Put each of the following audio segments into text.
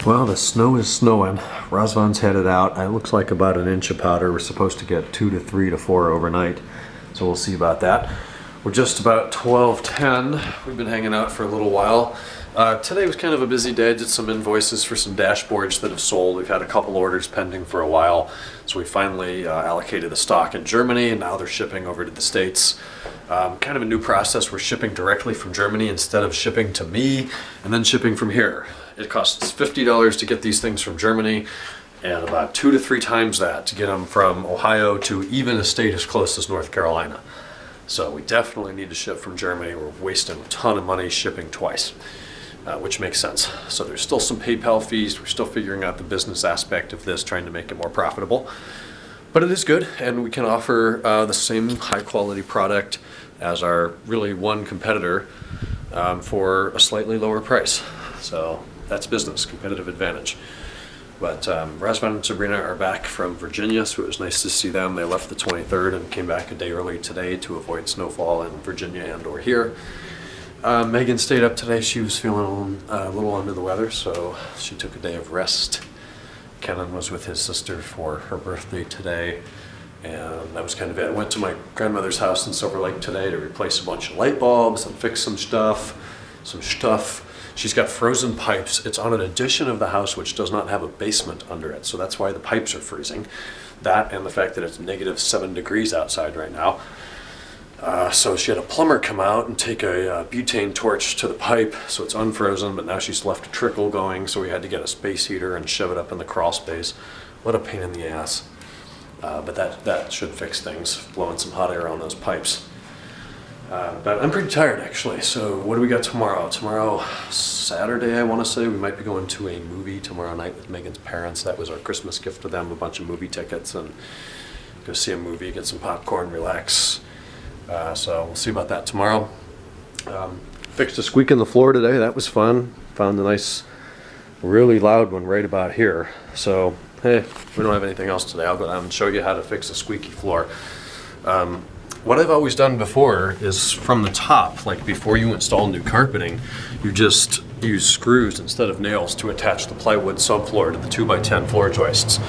Well, the snow is snowing. Razvan's headed out. It looks like about an inch of powder. We're supposed to get 2 to 3 to 4 overnight, so we'll see about that. We're just about 12:10. We've been hanging out for a little while. Today was kind of a busy day. Did some invoices for some dashboards that have sold. We've had a couple orders pending for a while, so we finally allocated the stock in Germany, and now they're shipping over to the States. Kind of a new process. We're shipping directly from Germany instead of shipping to me and then shipping from here. It costs $50 to get these things from Germany, and about 2 to 3 times that to get them from Ohio to even a state as close as North Carolina. So we definitely need to ship from Germany. We're wasting a ton of money shipping twice, which makes sense. So there's still some PayPal fees. We're still figuring out the business aspect of this, trying to make it more profitable. But it is good, and we can offer the same high quality product as our really one competitor for a slightly lower price. So that's business, competitive advantage. But Razvan and Sabrina are back from Virginia, so it was nice to see them. They left the 23rd and came back a day early today to avoid snowfall in Virginia and or here. Megan stayed up today. She was feeling a little under the weather, so she took a day of rest. Kenan was with his sister for her birthday today, and that was kind of it. I went to my grandmother's house in Silver Lake today to replace a bunch of light bulbs and fix some stuff. She's got frozen pipes. It's on an addition of the house which does not have a basement under it, so that's why the pipes are freezing. That and the fact that it's -7 degrees outside right now. So she had a plumber come out and take a butane torch to the pipe so it's unfrozen, but now she's left a trickle going, so we had to get a space heater and shove it up in the crawl space. What a pain in the ass. But that should fix things, blowing some hot air on those pipes. But I'm pretty tired actually, so what do we got tomorrow? Tomorrow, Saturday, I want to say, we might be going to a movie tomorrow night with Megan's parents. That was our Christmas gift to them, a bunch of movie tickets, and go see a movie, get some popcorn, relax. So we'll see about that tomorrow. Fixed a squeak in the floor today, that was fun. Found a nice, really loud one right about here. So, hey, we don't have anything else today. I'll go down and show you how to fix a squeaky floor. What I've always done before is from the top, like before you install new carpeting, you just use screws instead of nails to attach the plywood subfloor to the 2x10 floor joists.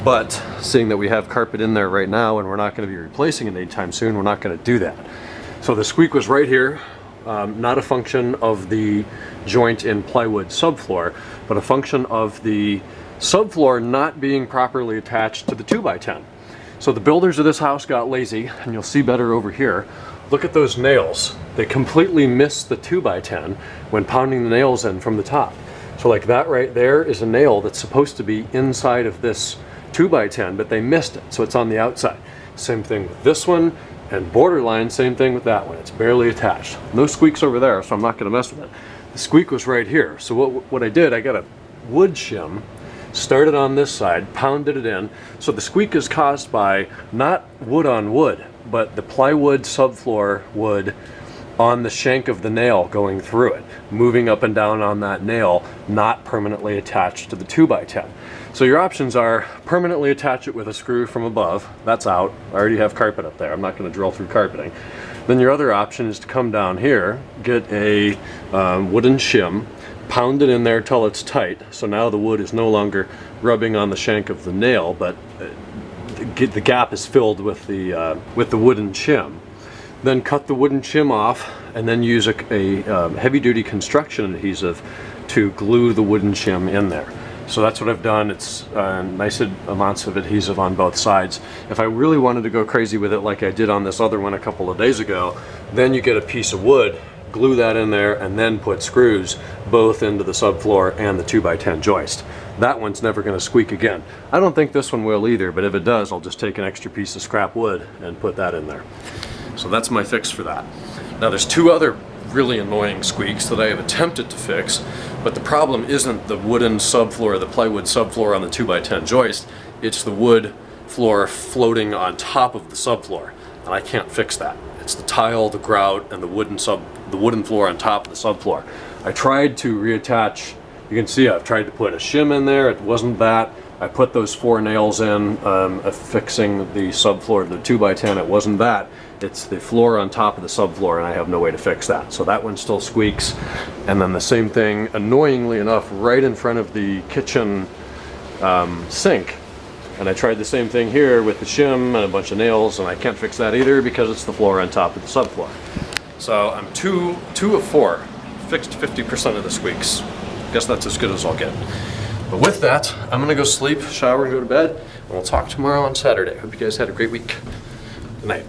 But seeing that we have carpet in there right now and we're not going to be replacing it anytime soon, we're not going to do that. So the squeak was right here, not a function of the joint in plywood subfloor, but a function of the subfloor not being properly attached to the 2x10. So the builders of this house got lazy, and you'll see better over here. Look at those nails. They completely missed the 2x10 when pounding the nails in from the top. So like that right there is a nail that's supposed to be inside of this 2x10, but they missed it, so it's on the outside. Same thing with this one, and borderline, same thing with that one. It's barely attached. No squeaks over there, so I'm not gonna mess with it. The squeak was right here. So what I did, I got a wood shim, started on this side, pounded it in. So the squeak is caused by not wood on wood, but the plywood subfloor wood on the shank of the nail going through it, moving up and down on that nail, not permanently attached to the 2x10. So your options are permanently attach it with a screw from above. That's out. I already have carpet up there. I'm not going to drill through carpeting. Then your other option is to come down here, get a wooden shim, pound it in there till it's tight. So now the wood is no longer rubbing on the shank of the nail, but the gap is filled with the wooden shim. Then cut the wooden shim off, and then use a heavy-duty construction adhesive to glue the wooden shim in there. So that's what I've done. It's nice amounts of adhesive on both sides. If I really wanted to go crazy with it like I did on this other one a couple of days ago, then you get a piece of wood, glue that in there, and then put screws both into the subfloor and the 2x10 joist. That one's never going to squeak again. I don't think this one will either, but if it does, I'll just take an extra piece of scrap wood and put that in there. So that's my fix for that. Now there's 2 other really annoying squeaks that I have attempted to fix, but the problem isn't the wooden subfloor, the plywood subfloor on the 2x10 joist, it's the wood floor floating on top of the subfloor, and I can't fix that. It's the tile, the grout, and the wooden floor on top of the subfloor. I tried to reattach, you can see I've tried to put a shim in there, it wasn't that. I put those 4 nails in, affixing the subfloor to the 2x10. It wasn't that, it's the floor on top of the subfloor, and I have no way to fix that. So that one still squeaks. And then the same thing, annoyingly enough, right in front of the kitchen sink. And I tried the same thing here with the shim and a bunch of nails, and I can't fix that either because it's the floor on top of the subfloor. So I'm two of 4, fixed 50% of the squeaks. Guess that's as good as I'll get. But with that, I'm gonna go sleep, shower, and go to bed, and we'll talk tomorrow on Saturday. Hope you guys had a great week. Good night.